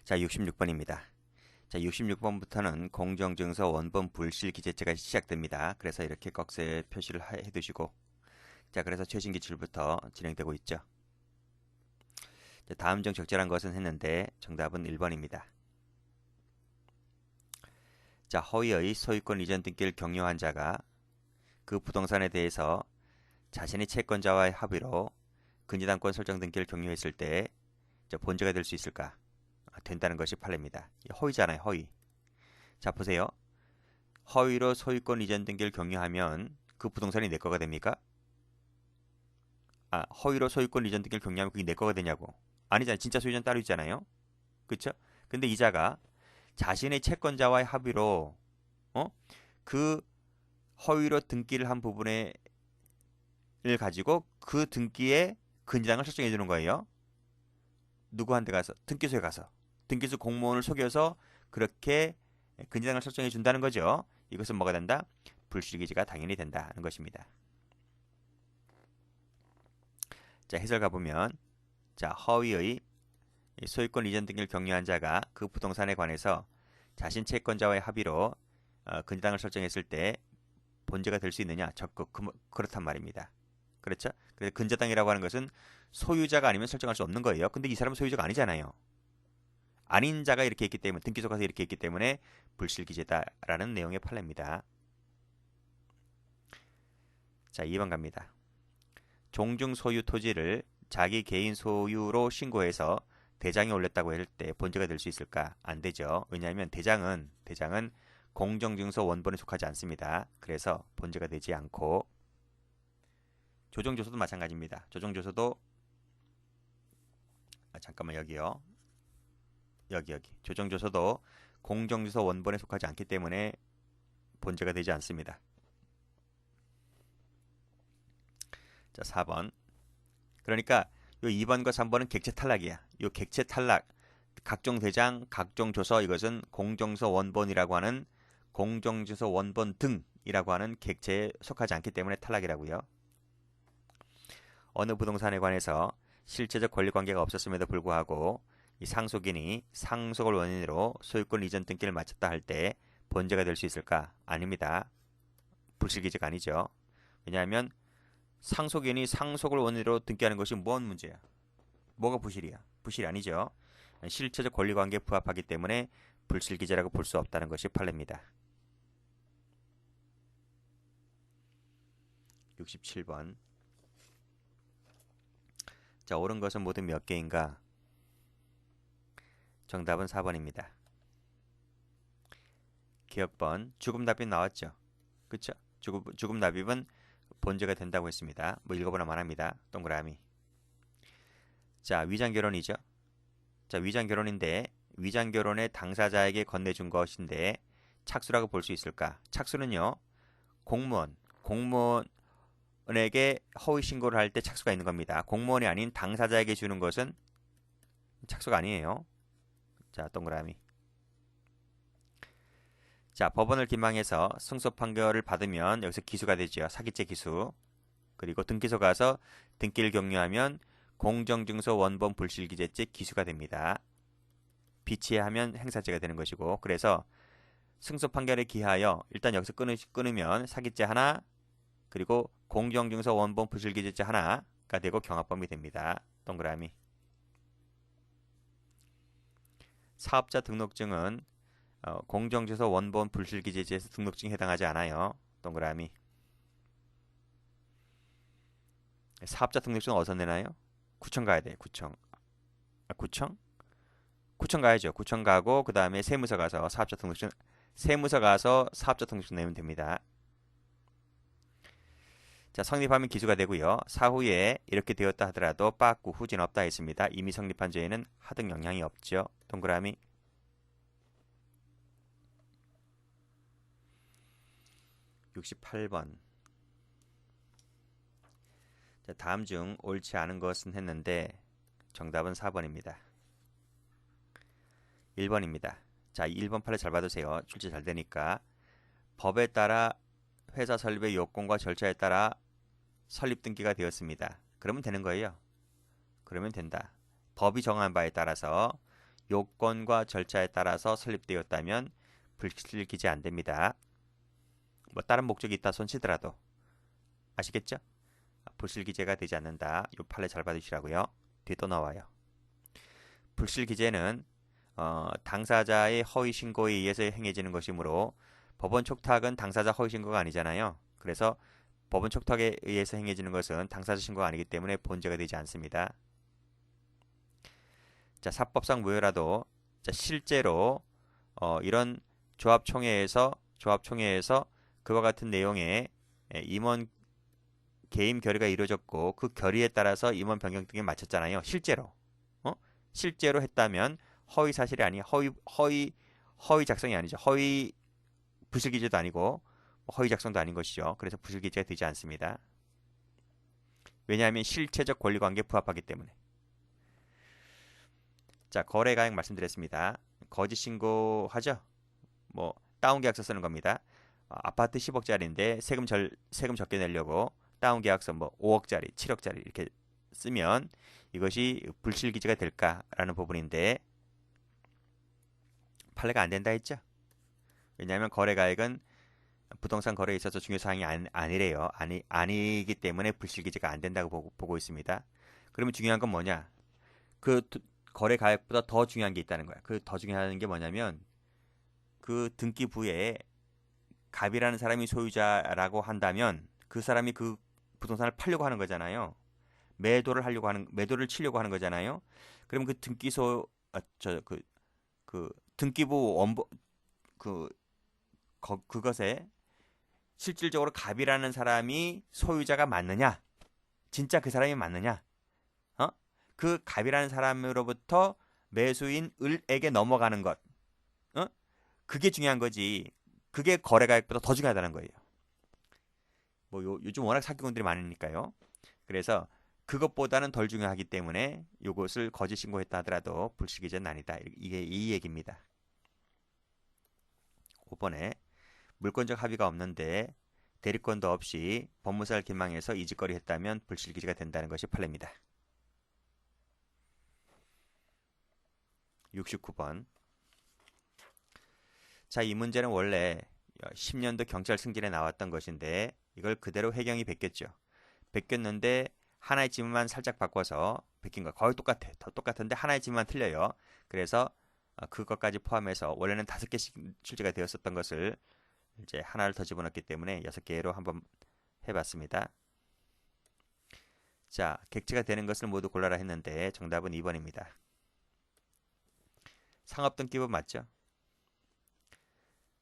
자, 66번입니다. 자, 66번부터는 공정증서 원본 불실 기재체가 시작됩니다. 그래서 이렇게 꺽쇠 표시를 해두시고, 자, 그래서 최신 기출부터 진행되고 있죠. 자, 다음 중 적절한 것은 했는데 정답은 1번입니다. 자, 허위의 소유권 이전 등기를 경유한 자가 그 부동산에 대해서 자신의 채권자와의 합의로 근저당권 설정 등기를 경유했을 때 본죄가 될 수 있을까? 된다는 것이 판례입니다. 허위잖아요, 허위. 자, 보세요. 허위로 소유권 이전 등기를 경유하면 그 부동산이 내 거가 됩니까? 허위로 소유권 이전 등기를 경유하면 그게 내 거가 되냐고. 아니잖아요. 진짜 소유자는 따로 있잖아요. 그렇죠? 근데 이자가 자신의 채권자와의 합의로 그 허위로 등기를 한 부분을 가지고 그 등기에 근저당을 설정해 주는 거예요. 누구한테 가서? 등기소에 가서. 등기소 공무원을 속여서 그렇게 근저당을 설정해 준다는 거죠. 이것은 뭐가 된다? 불실기재가 당연히 된다는 것입니다. 자, 해설 가보면, 자, 허위의 소유권 이전 등기를 경유한 자가 그 부동산에 관해서 자신 채권자와의 합의로 근저당을 설정했을 때 본죄가 될 수 있느냐? 적극 그렇단 말입니다. 그렇죠? 그래서 근저당이라고 하는 것은 소유자가 아니면 설정할 수 없는 거예요. 근데 이 사람은 소유자가 아니잖아요. 아닌 자가 이렇게 했기 때문에, 등기소 가서 이렇게 했기 때문에 불실기재다라는 내용의 판례입니다. 자, 2번 갑니다. 종중 소유 토지를 자기 개인 소유로 신고해서 대장에 올렸다고 할 때 본죄가 될 수 있을까? 안 되죠. 왜냐하면 대장은 공정증서 원본에 속하지 않습니다. 그래서 본죄가 되지 않고, 조정조서도 마찬가지입니다. 조정조서도 잠깐만, 여기요. 여기 조정조서도 공정증서 원본에 속하지 않기 때문에 본죄가 되지 않습니다. 자, 4번. 그러니까 요 2번과 3번은 객체 탈락이야. 요 객체 탈락, 각종 대장, 각종 조서, 이것은 공정서 원본이라고 하는, 공정증서 원본 등이라고 하는 객체에 속하지 않기 때문에 탈락이라고요. 어느 부동산에 관해서 실체적 권리관계가 없었음에도 불구하고 이 상속인이 상속을 원인으로 소유권 이전 등기를 마쳤다 할 때 본죄가 될 수 있을까? 아닙니다. 불실기재가 아니죠. 왜냐하면 상속인이 상속을 원인으로 등기하는 것이 뭔 문제야? 뭐가 부실이야? 부실이 아니죠. 실체적 권리관계에 부합하기 때문에 불실기재라고 볼 수 없다는 것이 판례입니다. 67번. 자, 옳은 것은 모두 몇 개인가? 정답은 4번입니다. 기억번. 죽음 납입 나왔죠? 그쵸? 죽음 납입은 본죄가 된다고 했습니다. 뭐 읽어보나 말합니다. 동그라미. 자, 위장결혼이죠. 자, 위장결혼인데 위장결혼의 당사자에게 건네준 것인데 착수라고 볼 수 있을까? 착수는요, 공무원에게 허위 신고를 할 때 착수가 있는 겁니다. 공무원이 아닌 당사자에게 주는 것은 착수가 아니에요. 자, 동그라미. 자, 법원을 기망해서 승소 판결을 받으면 여기서 기수가 되죠. 사기죄 기수. 그리고 등기소 가서 등기를 경유하면 공정증서 원본 불실기재죄 기수가 됩니다. 비치하면 행사죄가 되는 것이고, 그래서 승소 판결에 기하여 일단 여기서 끊으면 사기죄 하나, 그리고 공정증서 원본 불실기재죄 하나가 되고 경합범이 됩니다. 동그라미. 사업자 등록증은 공정증서 원본 불실기재죄에서 등록증에 해당하지 않아요. 동그라미. 사업자 등록증은 어디서 내나요? 구청 가야 돼요. 구청. 구청? 구청 가야죠. 구청 가고 그 다음에 세무서 가서 사업자 등록증 내면 됩니다. 자, 성립하면 기수가 되고요. 사후에 이렇게 되었다 하더라도 빠꾸 후진 없다 했습니다. 이미 성립한 죄에는 하등 영향이 없죠. 동그라미. 68번. 자, 다음 중 옳지 않은 것은 했는데 정답은 4번입니다. 1번입니다. 자, 1번 판례 잘 받으세요. 출제 잘 되니까. 법에 따라 회사 설립의 요건과 절차에 따라 설립 등기가 되었습니다. 그러면 되는 거예요. 그러면 된다. 법이 정한 바에 따라서 요건과 절차에 따라서 설립되었다면 불실기재 안 됩니다. 뭐 다른 목적이 있다 손치더라도 아시겠죠? 불실기재가 되지 않는다. 요 판례 잘 받으시라고요. 뒤에 또 나와요. 불실기재는 당사자의 허위 신고에 의해서 행해지는 것이므로 법원 촉탁은 당사자 허위 신고가 아니잖아요. 그래서 법원 촉탁에 의해서 행해지는 것은 당사자 신고가 아니기 때문에 본죄가 되지 않습니다. 자, 사법상 무효라도 자, 실제로 이런 조합총회에서 그와 같은 내용의 임원 개임 결의가 이루어졌고 그 결의에 따라서 임원 변경 등에 마쳤잖아요. 실제로 했다면 허위 사실이 아니 허위 작성이 아니죠. 허위 부실기재도 아니고 허위 작성도 아닌 것이죠. 그래서 부실기재가 되지 않습니다. 왜냐하면 실체적 권리관계에 부합하기 때문에. 자, 거래가액 말씀드렸습니다. 거짓 신고하죠. 뭐 다운계약서 쓰는 겁니다. 아파트 10억짜리인데 세금 적게 내려고 다운계약서 뭐 5억짜리, 7억짜리 이렇게 쓰면 이것이 불실기재가 될까라는 부분인데 판례가 안 된다 했죠. 왜냐하면 거래가액은 부동산 거래에 있어서 중요사항이 아니래요. 아니기 때문에 불실기재가 안 된다고 보고 있습니다. 그러면 중요한 건 뭐냐? 그 거래가액보다 더 중요한 게 있다는 거야. 그 더 중요한 게 뭐냐면 그 등기부에 갑이라는 사람이 소유자라고 한다면 그 사람이 그 부동산을 팔려고 하는 거잖아요. 매도를 치려고 하는 거잖아요. 그러면 그 등기부 그것에 실질적으로 갑이라는 사람이 소유자가 맞느냐? 진짜 그 사람이 맞느냐? 그 갑이라는 사람으로부터 매수인 을에게 넘어가는 것. 그게 중요한 거지. 그게 거래가액보다 더 중요하다는 거예요. 뭐 요즘 워낙 사기꾼들이 많으니까요. 그래서 그것보다는 덜 중요하기 때문에 이것을 거짓 신고했다 하더라도 불실기재는 아니다. 이게 이 얘기입니다. 5번에 물권적 합의가 없는데 대리권도 없이 법무사를 기망해서 이직거리 했다면 불실기재가 된다는 것이 판례입니다. 69번. 자, 이 문제는 원래 10년도 경찰 승진에 나왔던 것인데 이걸 그대로 해경이 베꼈죠. 베꼈는데 하나의 지문만 살짝 바꿔서 베낀 거 거의 똑같아. 더 똑같은데 하나의 지문만 틀려요. 그래서 그것까지 포함해서 원래는 5개씩 출제가 되었었던 것을 이제 하나를 더 집어넣기 때문에 6개로 한번 해봤습니다. 자, 객체가 되는 것을 모두 골라라 했는데 정답은 2번입니다. 상업등기부 맞죠?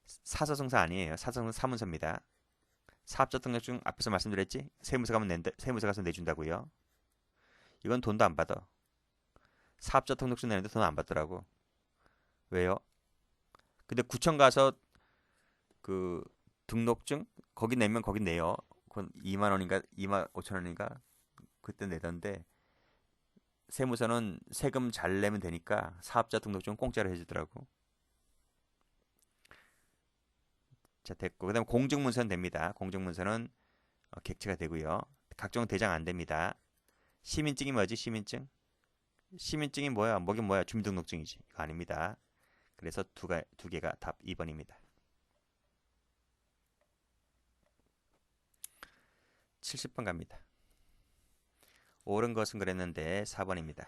사서성사 아니에요. 사서성사 사문서입니다. 사업자 등록증 앞에서 말씀드렸지? 세무서 가서 내준다고요. 이건 돈도 안 받아. 사업자 등록증 내는데 돈 안 받더라고. 왜요? 근데 구청 가서 그 등록증 거기 내면 거기 내요. 그건 2만 원인가 2만 5천 원인가 그때 내던데 세무서는 세금 잘 내면 되니까 사업자 등록증 공짜로 해주더라고. 자, 됐고 그다음 공증문서는 됩니다. 공증문서는 객체가 되고요. 각종 대장 안 됩니다. 시민증이 뭐지? 시민증이 뭐야? 뭐긴 뭐야? 주민등록증이지. 이거 아닙니다. 그래서 두 개가 답 2번입니다. 70번 갑니다. 옳은 것은 그랬는데 4번입니다.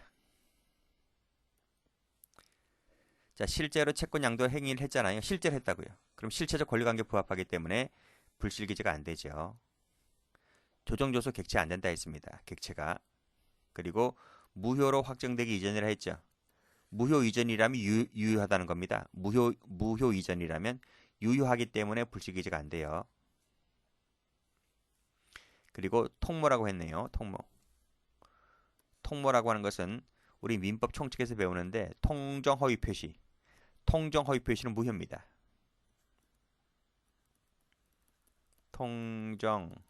자, 실제로 채권 양도 행위를 했잖아요. 실제로 했다고요. 그럼 실체적 권리관계 부합하기 때문에 불실기재가 안 되죠. 조정조소 객체 안 된다 했습니다. 객체가. 그리고 무효로 확정되기 이전이라 했죠. 무효 이전이라면 유효하다는 겁니다. 무효 이전이라면 유효하기 때문에 불실기재가 안 돼요. 그리고 통모라고 했네요. 통모라고 하는 것은 우리 민법 총칙에서 배우는데 통정허위 표시. 통정허위 표시는 무효입니다. 통정허위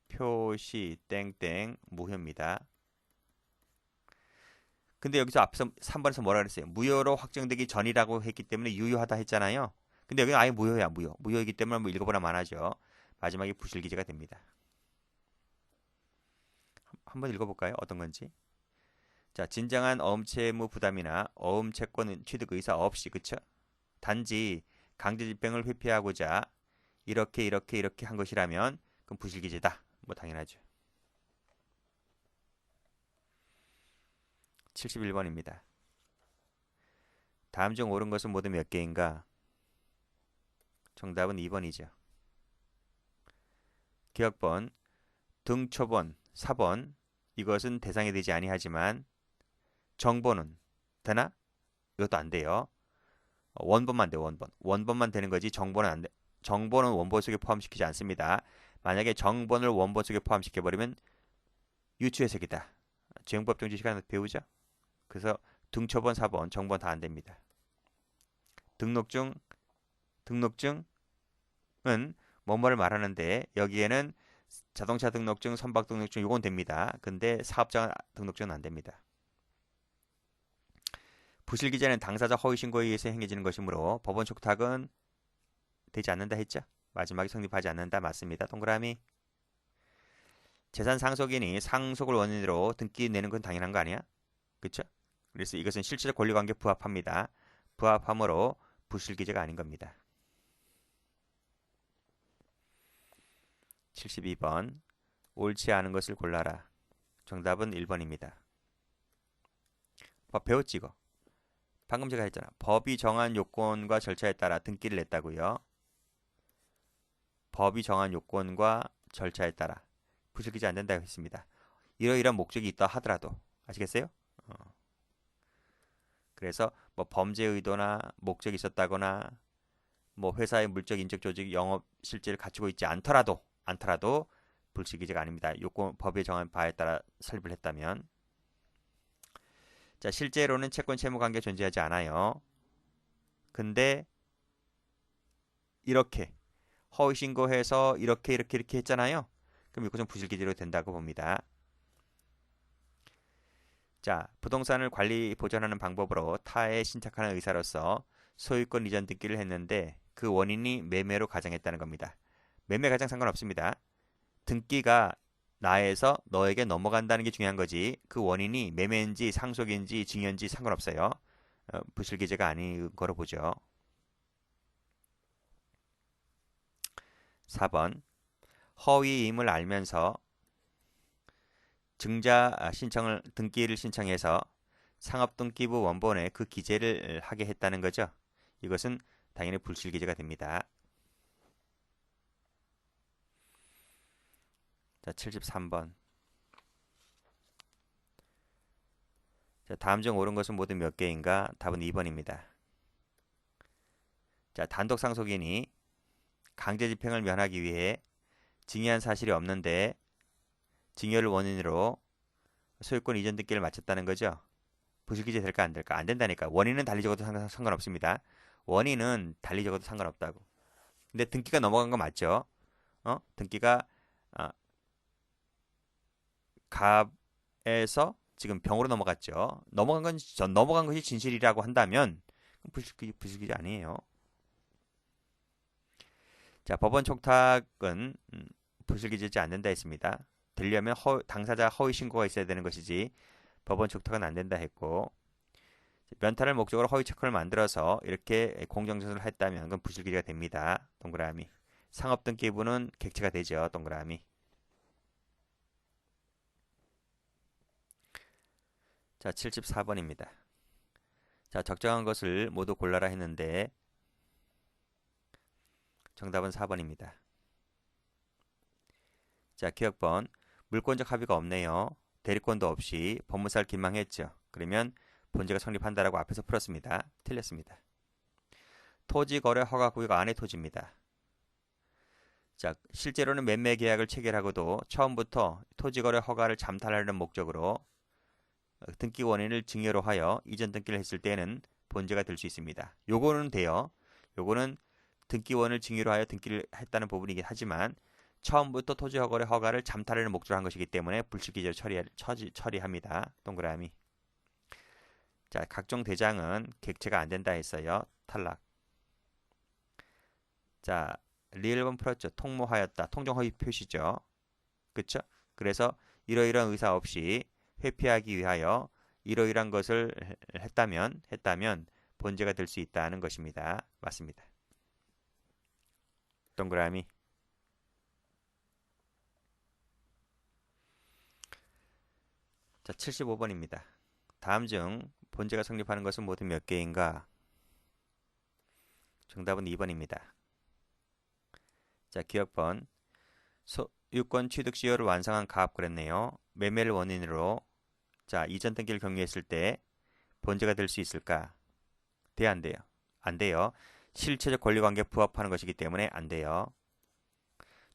표시 땡땡 무효입니다. 근데 여기서 앞서 3번에서 뭐라 그랬어요? 무효로 확정되기 전이라고 했기 때문에 유효하다 했잖아요. 근데 여기는 아예 무효야. 무효이기 때문에 뭐 읽어보나 마나죠. 마지막에 부실기재가 됩니다. 한번 읽어볼까요? 어떤 건지. 자, 진정한 어음채무 부담이나 어음채권 취득 의사 없이, 그쵸? 단지 강제집행을 회피하고자 이렇게 한 것이라면 그럼 부실기재다. 뭐 당연하죠. 71번입니다. 다음 중 옳은 것은 모두 몇 개인가? 정답은 2번이죠. 기억번, 등초본, 4번. 이것은 대상이 되지 아니하지만 정본은 되나? 이것도 안 돼요. 원본만 돼, 원본. 원본만 되는 거지 정본은 안 돼. 정본은 원본 속에 포함시키지 않습니다. 만약에 정본을 원본 속에 포함시켜버리면 유추해석이다. 주행법 정지 시간에 배우죠? 그래서 등초본, 4번, 정본 다 안 됩니다. 등록증은 뭐뭐를 말하는데 여기에는 자동차 등록증, 선박 등록증 이건 됩니다. 근데 사업자 등록증은 안 됩니다. 부실기재는 당사자 허위신고에 의해서 행해지는 것이므로 법원 촉탁은 되지 않는다 했죠? 마지막에 성립하지 않는다 맞습니다. 동그라미. 재산 상속인이 상속을 원인으로 등기 내는 건 당연한 거 아니야? 그쵸? 그래서 이것은 실질적 권리관계 부합합니다. 부합함으로 부실기재가 아닌 겁니다. 72번. 옳지 않은 것을 골라라. 정답은 1번입니다. 법 배웠지 이거? 방금 제가 했잖아. 법이 정한 요건과 절차에 따라 등기를 냈다고요. 법이 정한 요건과 절차에 따라 부실기재 안 된다고 했습니다. 이러이러한 목적이 있다 하더라도 아시겠어요? 그래서 뭐 범죄 의도나 목적이 있었다거나 뭐 회사의 물적 인적 조직 영업 실질을 갖추고 있지 않더라도 불실기재가 아닙니다. 요건 법에 정한 바에 따라 설립을 했다면. 자, 실제로는 채권 채무 관계 존재하지 않아요. 근데 이렇게 허위 신고해서 이렇게 했잖아요. 그럼 이것은 부실기재로 된다고 봅니다. 자, 부동산을 관리 보존하는 방법으로 타에 신탁하는 의사로서 소유권 이전 등기를 했는데 그 원인이 매매로 가정했다는 겁니다. 매매 가정 상관없습니다. 등기가 나에서 너에게 넘어간다는 게 중요한 거지. 그 원인이 매매인지 상속인지 증여인지 상관없어요. 부실기재가 아닌 거로 보죠. 4번. 허위임을 알면서 증자 신청을 등기를 신청해서 상업등기부 원본에 그 기재를 하게 했다는 거죠. 이것은 당연히 불실기재가 됩니다. 자, 73번. 자, 다음 중 옳은 것은 모두 몇 개인가? 답은 2번입니다. 자, 단독 상속인이 강제집행을 면하기 위해 증여한 사실이 없는데 증여를 원인으로 소유권 이전 등기를 마쳤다는 거죠. 부실기재 될까 안 될까? 안 된다니까. 원인은 달리 적어도 상관없습니다. 원인은 달리 적어도 상관없다고. 근데 등기가 넘어간 거 맞죠? 등기가 갑에서 지금 병으로 넘어갔죠. 넘어간 것이 진실이라고 한다면 부실기재 아니에요. 자, 법원 촉탁은 부실기재지 않는다 했습니다. 되려면 당사자 허위 신고가 있어야 되는 것이지 법원 촉탁은 안 된다 했고, 면탈을 목적으로 허위 채권을 만들어서 이렇게 공정전수를 했다면 그건 부실기재가 됩니다. 동그라미. 상업등기부는 객체가 되죠. 동그라미. 자, 74번입니다. 자, 적정한 것을 모두 골라라 했는데 정답은 4번입니다. 자, 기억번. 물권적 합의가 없네요. 대리권도 없이 법무사를 긴망했죠. 그러면 본죄가 성립한다라고 앞에서 풀었습니다. 틀렸습니다. 토지거래 허가 구역 안의 토지입니다. 자, 실제로는 매매 계약을 체결하고도 처음부터 토지거래 허가를 잠탈하려는 목적으로 등기 원인을 증여로 하여 이전 등기를 했을 때는 본죄가 될 수 있습니다. 요거는 돼요. 요거는 등기 원인을 증여로 하여 등기를 했다는 부분이긴 하지만 처음부터 토지 거래 허가를 잠탈하는 목적으로 한 것이기 때문에 불실기재로 처리합니다. 동그라미. 자, 각종 대장은 객체가 안 된다 했어요. 탈락. 자, 리을번 풀었죠. 통모하였다. 통정허위 표시죠. 그쵸? 그래서 이러이러한 의사 없이 회피하기 위하여 이러이러한 것을 했다면 본죄가 될 수 있다는 것입니다. 맞습니다. 동그라미. 자, 75번입니다. 다음 중 본죄가 성립하는 것은 모두 몇 개인가? 정답은 2번입니다. 자, 기억번. 소유권 취득 시효를 완성한 가압 그랬네요. 매매를 원인으로 자, 이전 등기를 경유했을 때 본죄가 될 수 있을까? 돼요, 안 돼요? 안 돼요. 실체적 권리관계에 부합하는 것이기 때문에 안 돼요.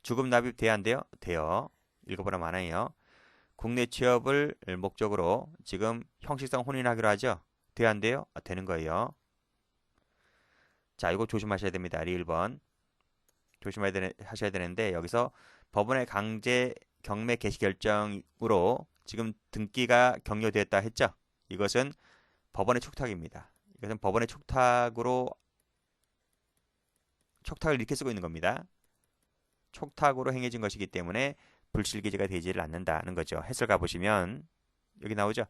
주금 납입 돼요, 안 돼요? 돼요. 읽어보라 많아요. 국내 취업을 목적으로 지금 형식상 혼인하기로 하죠? 돼요, 안 돼요? 되는 거예요. 자, 이거 조심하셔야 됩니다. 1번. 하셔야 되는데 여기서 법원의 강제 경매 개시 결정으로 지금 등기가 경료되었다 했죠? 이것은 법원의 촉탁입니다. 이것은 법원의 촉탁을 이렇게 쓰고 있는 겁니다. 촉탁으로 행해진 것이기 때문에 불실기재가 되지를 않는다는 거죠. 해설 가보시면 여기 나오죠.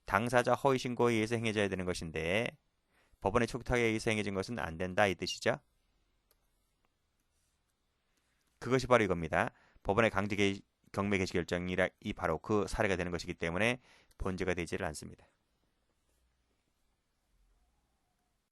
당사자 허위 신고에 의해서 행해져야 되는 것인데 법원의 촉탁에 의해서 행해진 것은 안 된다 이 뜻이죠. 그것이 바로 이겁니다. 법원의 경매 개시 결정이 바로 그 사례가 되는 것이기 때문에 본죄가 되지를 않습니다.